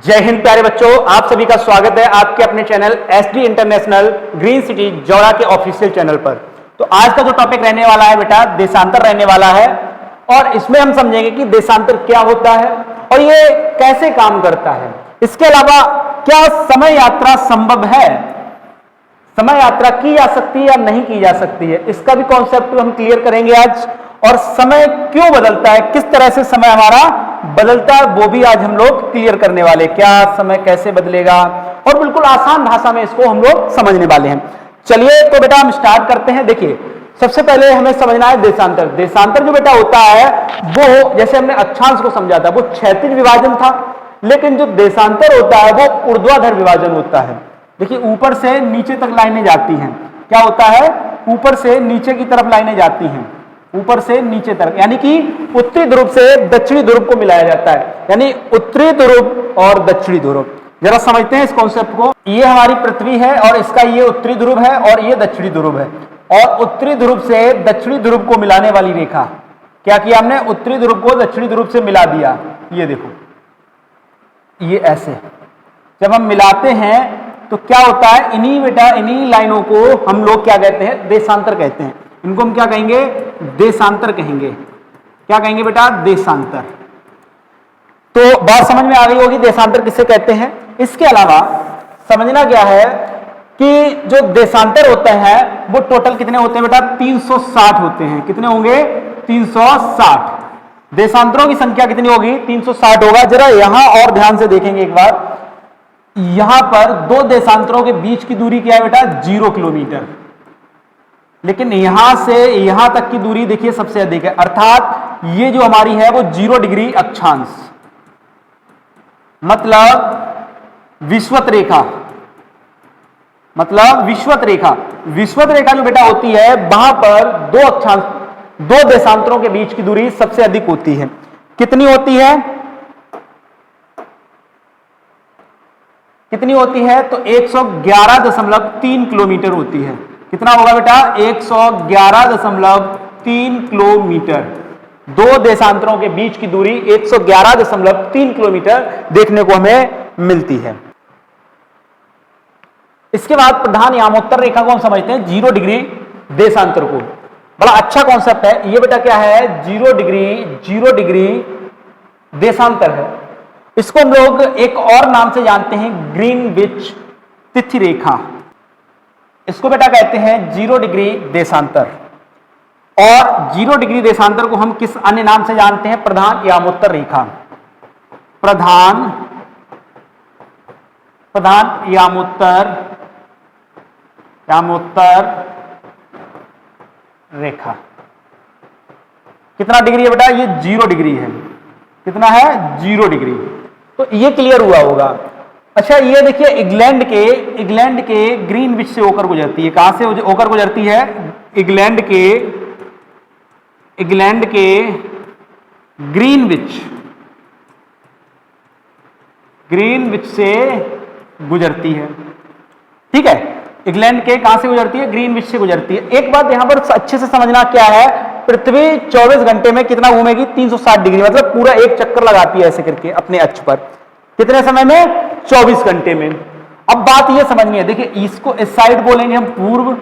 जय हिंद प्यारे बच्चों, आप सभी का स्वागत है आपके अपने channel SD international green city Jaura के ऑफिशियल चैनल पर। तो आज का जो टॉपिक रहने वाला है बेटा देशांतर रहने वाला है और इसमें हम समझेंगे कि देशांतर क्या होता है और ये कैसे काम करता है। इसके अलावा क्या समय यात्रा संभव है, समय यात्रा की जा सकती है या नहीं की जा सकती है, इसका भी कॉन्सेप्ट हम क्लियर करेंगे आज। और समय क्यों बदलता है, किस तरह से समय हमारा बदलता है, वो भी आज हम लोग क्लियर करने वाले। क्या समय कैसे बदलेगा और बिल्कुल आसान भाषा में इसको हम लोग समझने वाले हैं। चलिए तो बेटा हम स्टार्ट करते हैं। देखिए सबसे पहले हमें समझना है देशांतर। देशांतर जो बेटा होता है वो, जैसे हमने अक्षांश को समझा था, वो क्षैतिज विभाजन था, लेकिन जो देशांतर होता है वो ऊर्ध्वाधर विभाजन होता है। देखिए ऊपर से नीचे तक लाइनें जाती हैं। क्या होता है, ऊपर से नीचे की तरफ लाइनें जाती हैं, ऊपर से नीचे तरफ, यानी कि उत्तरी ध्रुव से दक्षिणी ध्रुव को मिलाया जाता है, यानी उत्तरी ध्रुव और दक्षिणी ध्रुव। जरा समझते हैं इस कॉन्सेप्ट को। ये हमारी पृथ्वी है और इसका ये उत्तरी ध्रुव है और ये दक्षिणी ध्रुव है, और उत्तरी ध्रुव से दक्षिणी ध्रुव को मिलाने वाली रेखा, क्या किया हमने, उत्तरी ध्रुव को दक्षिणी ध्रुव से मिला दिया। ये देखो, ये ऐसे जब हम मिलाते हैं तो क्या होता है, इन्हीं बेटा इन्हीं लाइनों को हम लोग क्या कहते हैं, देशांतर कहते हैं। इनको हम क्या कहेंगे, देशांतर कहेंगे। क्या कहेंगे बेटा, देशांतर। तो बात समझ में आ गई होगी देशांतर किसे कहते हैं। इसके अलावा समझना क्या है कि जो देशांतर होते हैं वो टोटल कितने होते हैं बेटा, 360 होते हैं। कितने होंगे, 360। देशांतरों की संख्या कितनी होगी, 360 होगा। जरा यहां और ध्यान से देखेंगे एक बार, यहां पर दो देशांतरों के बीच की दूरी क्या है बेटा, 0 किलोमीटर, लेकिन यहां से यहां तक की दूरी देखिए सबसे अधिक है, अर्थात ये जो हमारी है वो 0 डिग्री अक्षांश, मतलब विषुवत रेखा, मतलब विषुवत रेखा। विषुवत रेखा जो बेटा होती है वहां पर दो अक्षांश, दो देशांतरों के बीच की दूरी सबसे अधिक होती है। कितनी होती है, कितनी होती है, तो 111.3 किलोमीटर होती है। कितना होगा बेटा, 111.3 किलोमीटर। दो देशांतरों के बीच की दूरी 111.3 किलोमीटर देखने को हमें मिलती है। इसके बाद प्रधान यामोत्तर रेखा को हम समझते हैं, 0 डिग्री देशांतर को। बड़ा अच्छा कॉन्सेप्ट है ये बेटा। क्या है, 0 डिग्री देशांतर है। इसको हम लोग एक और नाम से जानते हैं, ग्रीनविच तिथि रेखा। इसको बेटा कहते हैं 0 डिग्री देशांतर। और 0 डिग्री देशांतर को हम किस अन्य नाम से जानते हैं, प्रधान यामोत्तर रेखा। प्रधान यामोत्तर रेखा। कितना डिग्री है बेटा, ये 0 डिग्री है। कितना है, 0 डिग्री। तो ये क्लियर हुआ होगा। अच्छा ये देखिए, इंग्लैंड के ग्रीनविच से होकर गुजरती है। कहां से होकर गुजरती है, इंग्लैंड के ग्रीनविच से गुजरती है। ठीक है, इंग्लैंड के कहां से गुजरती है, ग्रीनविच से गुजरती है। एक बात यहां पर अच्छे से समझना क्या है, पृथ्वी 24 घंटे में कितना घूमेगी, 360 डिग्री, मतलब पूरा एक चक्कर लगाती है ऐसे करके अपने अक्ष पर। कितने समय में, 24 घंटे में। अब बात यह समझनी है, देखिए इसको इस साइड बोलेंगे हम पूर्व,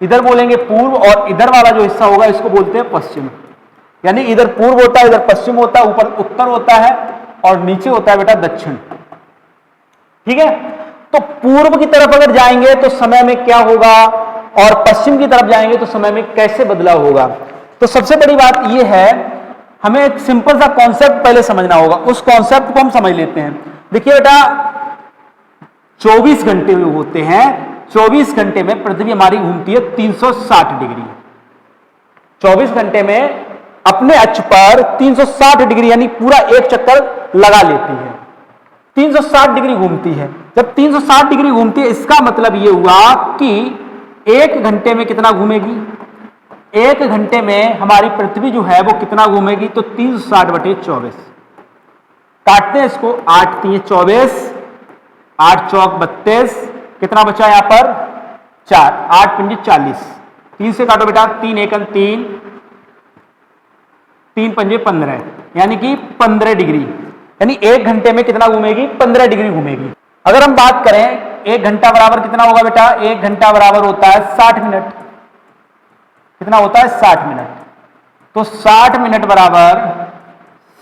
इधर बोलेंगे पूर्व, और इधर वाला जो हिस्सा होगा इसको बोलते हैं पश्चिम। यानी इधर पूर्व होता है, इधर पश्चिम होता है, ऊपर उत्तर होता है और नीचे होता है बेटा दक्षिण। ठीक है, तो पूर्व की तरफ अगर जाएंगे तो समय में क्या होगा और पश्चिम की तरफ जाएंगे तो समय में कैसे बदलाव होगा। तो सबसे बड़ी बात यह है, हमें एक सिंपल सा कॉन्सेप्ट पहले समझना होगा। उस कॉन्सेप्ट को हम समझ लेते हैं। देखिए बेटा 24 घंटे में होते हैं, 24 घंटे में पृथ्वी हमारी घूमती है 360 डिग्री। 24 घंटे में अपने अक्ष पर 360 डिग्री, यानी पूरा एक चक्कर लगा लेती है, 360 डिग्री घूमती है। जब 360 डिग्री घूमती है, इसका मतलब यह हुआ कि 1 घंटे में कितना घूमेगी, 1 घंटे में हमारी पृथ्वी जो है वो कितना घूमेगी, तो 360/24। काटते हैं इसको, 8 3 24, 8 चौक 32, कितना बचा यहां पर 4, 8 पंजे 40, 3 से काटो बेटा, 3 एकम 3, 3 पंजे 15, यानी कि 15 डिग्री। यानी 1 घंटे में कितना घूमेगी, 15 डिग्री घूमेगी। अगर हम बात करें 1 घंटा बराबर कितना होगा बेटा, 1 घंटा बराबर होता है 60 मिनट। कितना होता है, 60 मिनट। तो 60 मिनट बराबर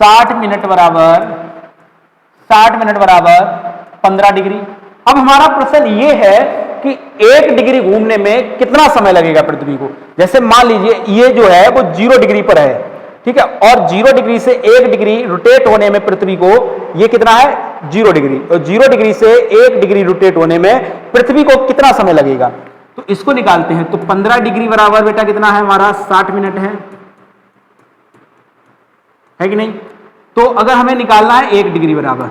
60 मिनट बराबर 60 मिनट बराबर 15 डिग्री। अब हमारा प्रश्न ये है कि 1 डिग्री घूमने में कितना समय लगेगा पृथ्वी को। जैसे मान लीजिए ये जो है वो 0 डिग्री पर है, ठीक है, और 0 डिग्री से 1 डिग्री रोटेट होने में पृथ्वी को ये कितना है, 0 डिग्री, और 0 डिग्री से 1 डिग्री रोटेट होने में पृथ्वी को कितना समय लगेगा। तो इसको निकालते हैं। तो 15 डिग्री बराबर बेटा कितना है हमारा, 60 मिनट है कि नहीं। तो अगर हमें निकालना है 1 डिग्री बराबर,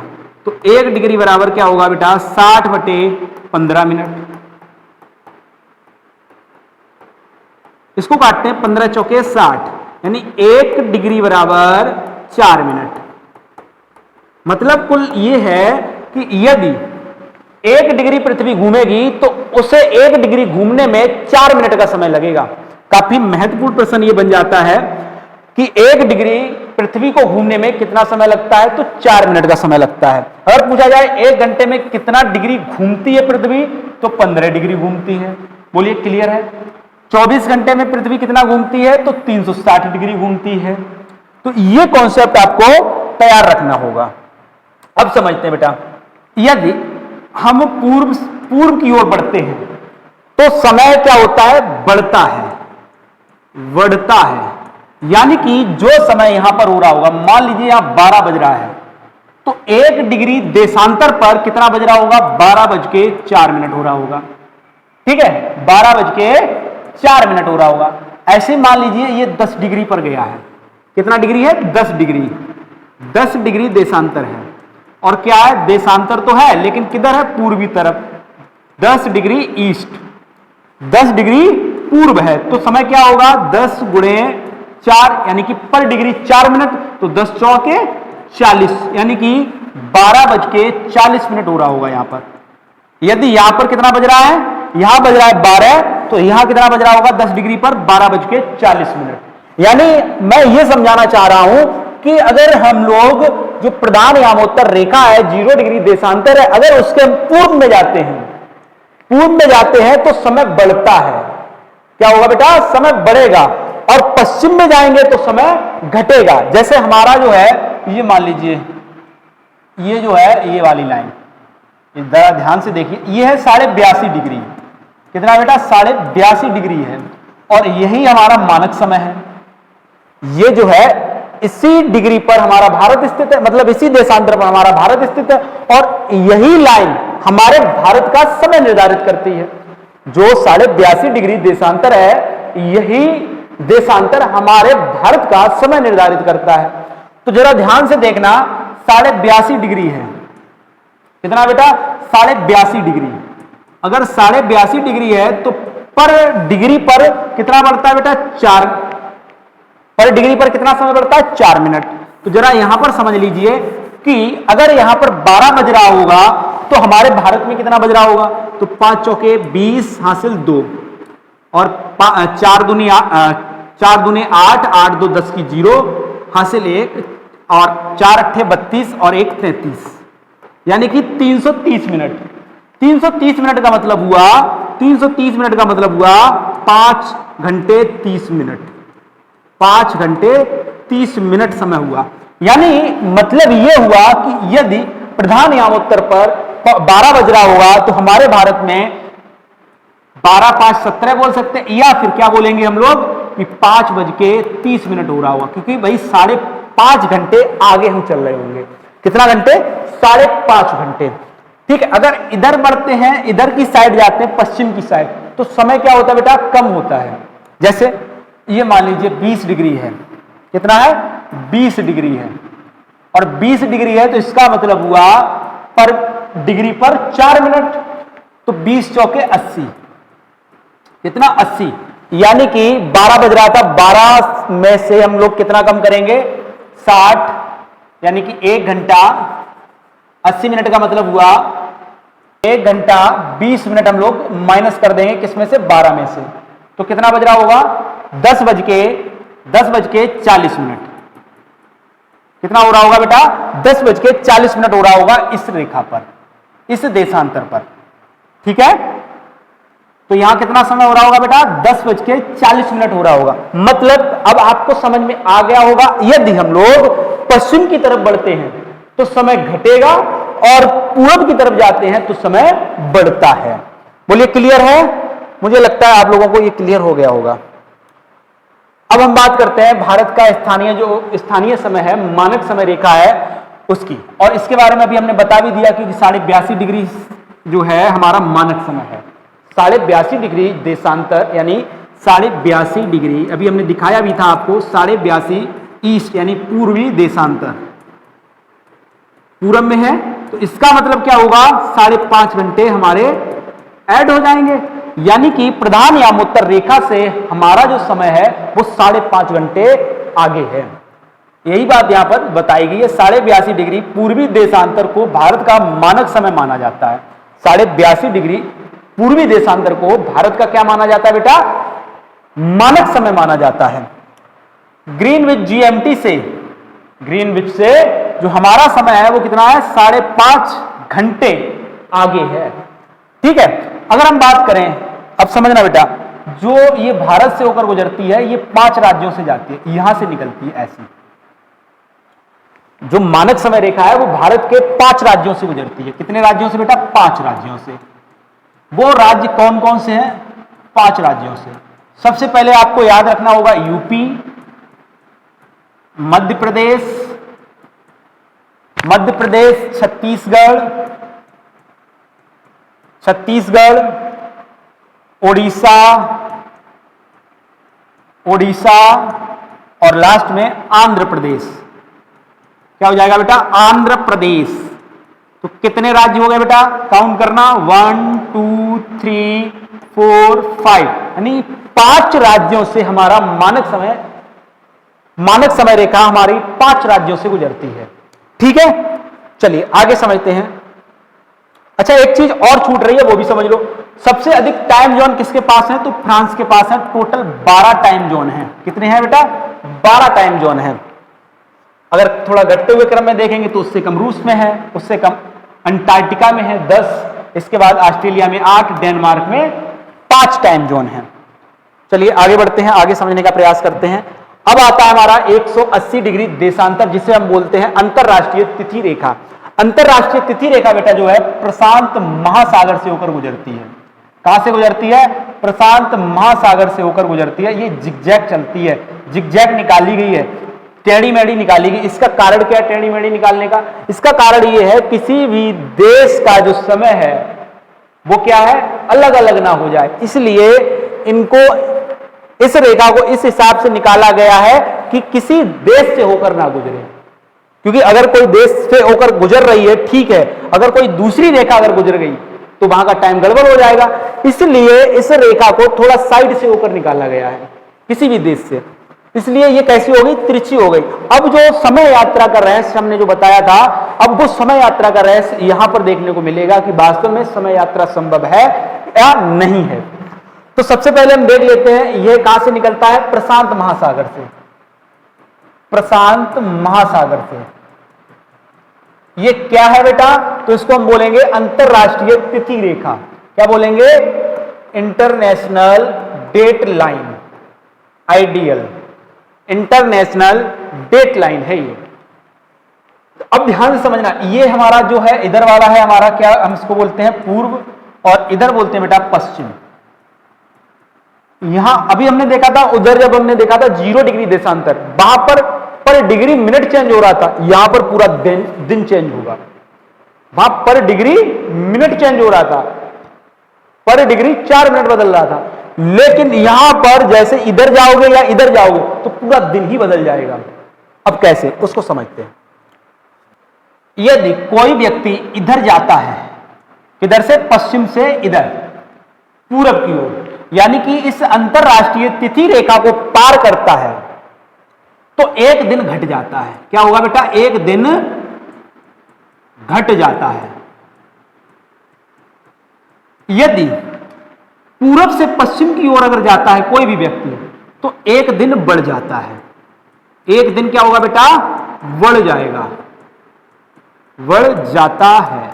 तो 1 डिग्री बराबर क्या होगा बेटा, 60 बटे 15 मिनट। इसको काटते हैं, 15 चौके 60, यानी 1 डिग्री बराबर 4 मिनट। मतलब कुल ये है कि यदि 1 डिग्री पृथ्वी घूमेगी तो उसे 1 डिग्री घूमने में 4 मिनट का समय लगेगा। काफी महत्वपूर्ण प्रश्न ये बन जाता है कि 1 डिग्री पृथ्वी को घूमने में कितना समय लगता है, तो 4 मिनट का समय लगता है। अगर पूछा जाए 1 घंटे में कितना डिग्री घूमती है पृथ्वी, तो 15 डिग्री घूमती है। बोलिए क्लियर है। 24 घंटे में पृथ्वी कितना घूमती है, तो 360 डिग्री घूमती है। तो ये कॉन्सेप्ट आपको तैयार रखना होगा। अब समझते हैं बेटा, यदि हम पूर्व की ओर बढ़ते हैं तो समय क्या होता है, बढ़ता है। यानी कि जो समय यहां पर हो रहा होगा, मान लीजिए यहां 12 बज रहा है, तो 1 डिग्री देशांतर पर कितना बज रहा होगा, 12:04 हो रहा होगा। ठीक है, 12:04 हो रहा होगा। ऐसे मान लीजिए ये 10 डिग्री पर गया है। कितना डिग्री है, 10 डिग्री। 10 डिग्री देशांतर है, और क्या है, देशांतर तो है लेकिन किधर है, पूर्वी तरफ। 10 डिग्री ईस्ट, 10 डिग्री पूर्व है। तो समय क्या होगा, 10 गुणे 4, यानी कि पर डिग्री 4 मिनट, तो 10 चौके 40, यानी कि 12:40 हो रहा होगा यहां पर। यदि यहां पर कितना बज रहा है, यहां बज रहा है 12, तो यहां कितना बज रहा होगा, 10 डिग्री पर 12:40। यानी मैं ये समझाना चाह रहा हूं कि अगर हम लोग जो प्रधान यामोत्तर रेखा है, 0 डिग्री देशांतर है, अगर उसके पूर्व में जाते हैं तो समय बढ़ता है। क्या होगा बेटा, समय बढ़ेगा। और पश्चिम में जाएंगे तो समय घटेगा। जैसे हमारा जो है, ये मान लीजिए ये जो है, ये वाली लाइन, जरा ध्यान से देखिए, ये है 82.5 डिग्री। कितना बेटा, 82.5 डिग्री है, और यही हमारा मानक समय है। ये जो है इसी डिग्री पर हमारा भारत स्थित है, मतलब इसी देशांतर पर हमारा भारत स्थित है, और यही लाइन हमारे भारत का समय निर्धारित करती है। जो 82.5 डिग्री देशांतर है, यही देशांतर हमारे भारत का समय निर्धारित करता है। तो जरा ध्यान से देखना, 82.5 डिग्री है। कितना बेटा, 82.5 डिग्री। अगर 82.5 डिग्री है तो पर डिग्री पर कितना बढ़ता है बेटा, 4। पर डिग्री पर कितना समय बढ़ता है, 4 मिनट। तो जरा यहां पर समझ लीजिए कि अगर यहां पर 12 बज रहा होगा तो हमारे भारत में कितना बज रहा होगा, तो 5 चौके 20 हासिल 2, और 4 दूनी 8, 8 2 10 की 0 हासिल 1, और 4 अट्ठे 32 और 1 33, यानी कि 330 मिनट। 330 मिनट का मतलब हुआ, 330 मिनट का मतलब हुआ 5 घंटे 30 मिनट। 5 घंटे 30 मिनट समय हुआ। यानी मतलब यह हुआ कि यदि प्रधान यामोत्तर पर 12 बज रहा होगा तो हमारे भारत में 12 5 17 बोल सकते हैं, या फिर क्या बोलेंगे हम लोग कि 5:30 हो रहा होगा, क्योंकि भाई 5.5 घंटे आगे हम चल रहे होंगे। कितना घंटे, 5.5 घंटे। ठीक है, अगर इधर बढ़ते हैं, इधर की साइड जाते हैं, पश्चिम की साइड, तो समय क्या होता है बेटा, कम होता है। जैसे ये मान लीजिए 20 डिग्री है। कितना है, 20 डिग्री है, और 20 डिग्री है तो इसका मतलब हुआ पर डिग्री पर 4 मिनट, तो 20 चौके 80। कितना, 80। यानी कि 12 बज रहा था, 12 में से हम लोग कितना कम करेंगे, 60, यानी कि 1 घंटा 80 मिनट का मतलब हुआ 1 घंटा 20 मिनट हम लोग माइनस कर देंगे, किसमें से, 12 में से। तो कितना बज रहा होगा, 10 बज के 40 मिनट। कितना हो रहा होगा बेटा? 10:40 हो रहा होगा इस रेखा पर, इस देशांतर पर। ठीक है, तो यहां कितना समय हो रहा होगा बेटा? 10:40 हो रहा होगा। मतलब अब आपको समझ में आ गया होगा, यदि हम लोग पश्चिम की तरफ बढ़ते हैं तो समय घटेगा और पूरब की तरफ जाते हैं तो समय बढ़ता है। बोलिए क्लियर है? मुझे लगता है आप लोगों को ये क्लियर हो गया होगा। अब हम बात करते हैं भारत का स्थानीय समय है, मानक समय रेखा है उसकी, और इसके बारे में अभी हमने बता भी दिया कि 82.5 डिग्री जो है हमारा मानक समय है। 82.5 डिग्री देशांतर यानी 82.5 डिग्री, अभी हमने दिखाया भी था आपको, 82.5 ईस्ट यानी पूर्वी देशांतर पूरब में है, तो इसका मतलब क्या होगा? 5.5 घंटे हमारे ऐड हो जाएंगे, यानी कि प्रधान यामोत्तर रेखा से हमारा जो समय है वो 5.5 घंटे आगे है। यही बात यहां पर बताई गई है। 82.5 डिग्री पूर्वी देशांतर को भारत का मानक समय माना जाता है। 82.5 डिग्री पूर्वी देशांतर को भारत का क्या माना जाता है बेटा? मानक समय माना जाता है। ग्रीनविच जीएमटी से, ग्रीनविच से जो हमारा समय है वो कितना है? 5.5 घंटे आगे है। ठीक है, अगर हम बात करें, अब समझना बेटा, जो ये भारत से होकर गुजरती है ये 5 राज्यों से जाती है, यहां से निकलती है ऐसी। जो मानक समय रेखा है वो भारत के 5 राज्यों से गुजरती है। कितने राज्यों से बेटा? 5 राज्यों से। वो राज्य कौन कौन से हैं? 5 राज्यों से। सबसे पहले आपको याद रखना होगा यूपी, मध्य प्रदेश, छत्तीसगढ़, ओडिशा और लास्ट में आंध्र प्रदेश। क्या हो जाएगा बेटा? आंध्र प्रदेश। तो कितने राज्य हो गए बेटा? काउंट करना, 1 2 3 4 5, यानी 5 राज्यों से हमारा मानक समय रेखा हमारी 5 राज्यों से गुजरती है। ठीक है, चलिए आगे समझते हैं। अच्छा, एक चीज और छूट रही है, वो भी समझ लो। सबसे अधिक टाइम जोन किसके पास है? तो फ्रांस के पास है। टोटल 12 टाइम जोन है। कितने हैं बेटा? 12 टाइम जोन है। अगर थोड़ा घटते हुए क्रम में देखेंगे तो उससे कम रूस में है, उससे कम अंटार्कटिका में है 10, इसके बाद ऑस्ट्रेलिया में 8, डेनमार्क में 5 टाइम जोन है। चलिए आगे बढ़ते हैं, आगे समझने का प्रयास करते हैं। अब आता है हमारा 180 डिग्री देशांतर, जिसे हम बोलते हैं अंतरराष्ट्रीय तिथि रेखा। अंतरराष्ट्रीय तिथि रेखा बेटा जो है प्रशांत महासागर से होकर गुजरती है। कहां से गुजरती है? प्रशांत महासागर से होकर गुजरती है। ये जिगजैग चलती है, जिगजैग निकाली गई है, टेढ़ी मेढ़ी निकाली गई। इसका कारण क्या है टेढ़ी मेढ़ी निकालने का? इसका कारण ये है किसी भी देश का जो समय है वो क्या है? अलग अलग ना हो जाए, इसलिए इनको, इस रेखा को इस हिसाब से निकाला गया है कि किसी देश से होकर ना गुजरे। क्योंकि अगर कोई देश से होकर गुजर रही है ठीक है, अगर कोई दूसरी रेखा अगर गुजर गई तो वहां का टाइम गड़बड़ हो जाएगा, इसलिए इस रेखा को थोड़ा साइड से होकर निकाला गया है किसी भी देश से। इसलिए ये कैसी हो गई? तिरछी हो गई। अब जो समय यात्रा का रहस्य हमने जो बताया था, अब वो समय यात्रा का रहस्य यहां पर देखने को मिलेगा कि वास्तव में समय यात्रा संभव है या नहीं है। तो सबसे पहले हम देख लेते हैं यह कहां से निकलता है? प्रशांत महासागर से। प्रशांत महासागर से ये क्या है बेटा? तो इसको हम बोलेंगे अंतरराष्ट्रीय तिथि रेखा। क्या बोलेंगे? International date line, ideal international date line है ये। तो अब ध्यान से समझना, ये हमारा जो है इधर वाला है हमारा, क्या हम इसको बोलते हैं? पूर्व, और इधर बोलते हैं बेटा पश्चिम। यहां अभी हमने देखा था, उधर जब हमने देखा था 0 डिग्री देशांतर, वहां पर डिग्री मिनट चेंज हो रहा था, यहां पर पूरा दिन चेंज होगा। वहां पर डिग्री मिनट चेंज हो रहा था, पर डिग्री 4 मिनट बदल रहा था। लेकिन यहां पर जैसे इधर जाओगे या इधर जाओगे तो पूरा दिन ही बदल जाएगा। अब कैसे, उसको समझते हैं। यदि कोई व्यक्ति इधर जाता है, किधर से? पश्चिम से इधर पूरब की ओर, यानी कि इस अंतरराष्ट्रीय तिथि रेखा को पार करता है तो एक दिन घट जाता है। क्या होगा बेटा? एक दिन घट जाता है। यदि पूरब से पश्चिम की ओर अगर जाता है कोई भी व्यक्ति तो एक दिन बढ़ जाता है। एक दिन क्या होगा बेटा? बढ़ जाएगा, बढ़ जाता है।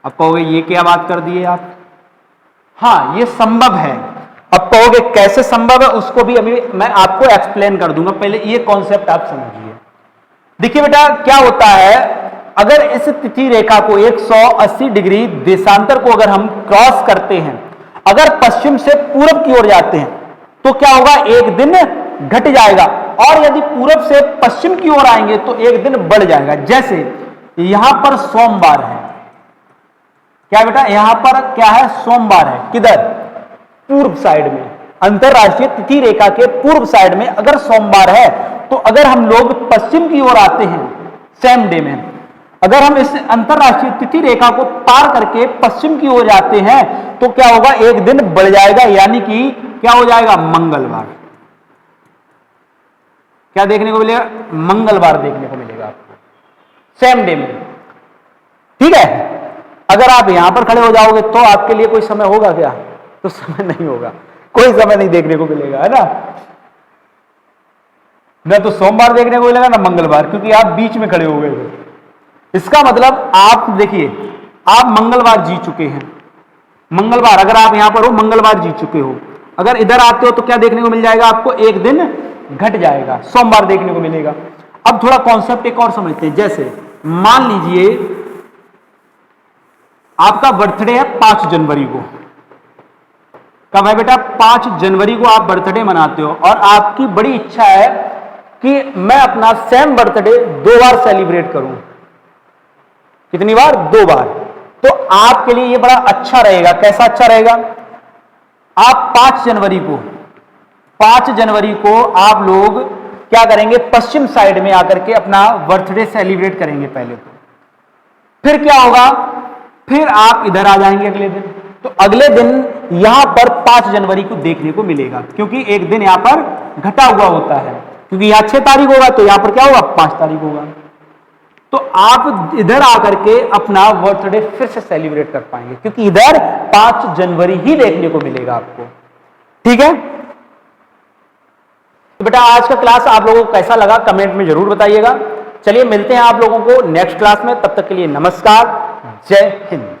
अब कहोगे ये क्या बात कर दिए आप? हाँ, ये संभव है। अब कहोगे कैसे संभव है, उसको भी अभी मैं आपको एक्सप्लेन कर दूंगा, पहले ये कॉन्सेप्ट आप समझिए। देखिए बेटा, क्या होता है, अगर इस तिथि रेखा को 180 डिग्री देशांतर को अगर हम क्रॉस करते हैं, अगर पश्चिम से पूरब की ओर जाते हैं तो क्या होगा, एक दिन घट जाएगा, और यदि पूरब से पश्चिम की ओर आएंगे तो एक दिन बढ़ जाएगा। जैसे यहां पर सोमवार है, क्या बेटा, यहां पर क्या है, सोमवार है, किधर, पूर्व साइड में, अंतरराष्ट्रीय तिथि रेखा के पूर्व साइड में अगर सोमवार है, तो अगर हम लोग पश्चिम की ओर आते हैं सेम डे में, अगर हम इस अंतरराष्ट्रीय तिथि रेखा को पार करके पश्चिम की ओर जाते हैं तो क्या होगा, एक दिन बढ़ जाएगा, यानी कि क्या हो जाएगा, मंगलवार। क्या देखने को मिलेगा, मंगलवार देखने को मिलेगा आपको सेम डे में। ठीक है, अगर आप यहां पर खड़े हो जाओगे तो आपके लिए कोई समय होगा क्या, तो समय नहीं होगा, कोई समय नहीं देखने को मिलेगा, है ना, न तो सोमवार देखने को मिलेगा ना मंगलवार, क्योंकि आप बीच में खड़े हो गए थे। इसका मतलब आप देखिए, आप मंगलवार जी चुके हैं, मंगलवार अगर आप यहां पर हो, मंगलवार जी चुके हो, अगर इधर आते हो तो क्या देखने को मिल जाएगा आपको, एक दिन घट जाएगा, सोमवार देखने को मिलेगा। अब थोड़ा कॉन्सेप्ट एक और समझते हैं। जैसे मान लीजिए आपका बर्थडे है 5 जनवरी को, कब है बेटा, 5 जनवरी को आप बर्थडे मनाते हो, और आपकी बड़ी इच्छा है कि मैं अपना सेम बर्थडे 2 बार सेलिब्रेट करूं। कितनी बार, 2 बार। तो आपके लिए ये बड़ा अच्छा रहेगा। कैसा अच्छा रहेगा, आप 5 जनवरी को आप लोग क्या करेंगे, पश्चिम साइड में आकर के अपना बर्थडे सेलिब्रेट करेंगे पहले तो, फिर क्या होगा, फिर आप इधर आ जाएंगे अगले दिन, तो अगले दिन यहां पर 5 जनवरी को देखने को मिलेगा, क्योंकि एक दिन यहां पर घटा हुआ होता है, क्योंकि यहां 6 तारीख होगा तो यहां पर क्या होगा, 5 तारीख होगा। तो आप इधर आकर के अपना बर्थडे फिर से सेलिब्रेट कर पाएंगे, क्योंकि इधर 5 जनवरी ही देखने को मिलेगा आपको। ठीक है, तो बेटा आज का क्लास आप लोगों को कैसा लगा कमेंट में जरूर बताइएगा। चलिए मिलते हैं आप लोगों को नेक्स्ट क्लास में, तब तक के लिए नमस्कार, जय हिंद।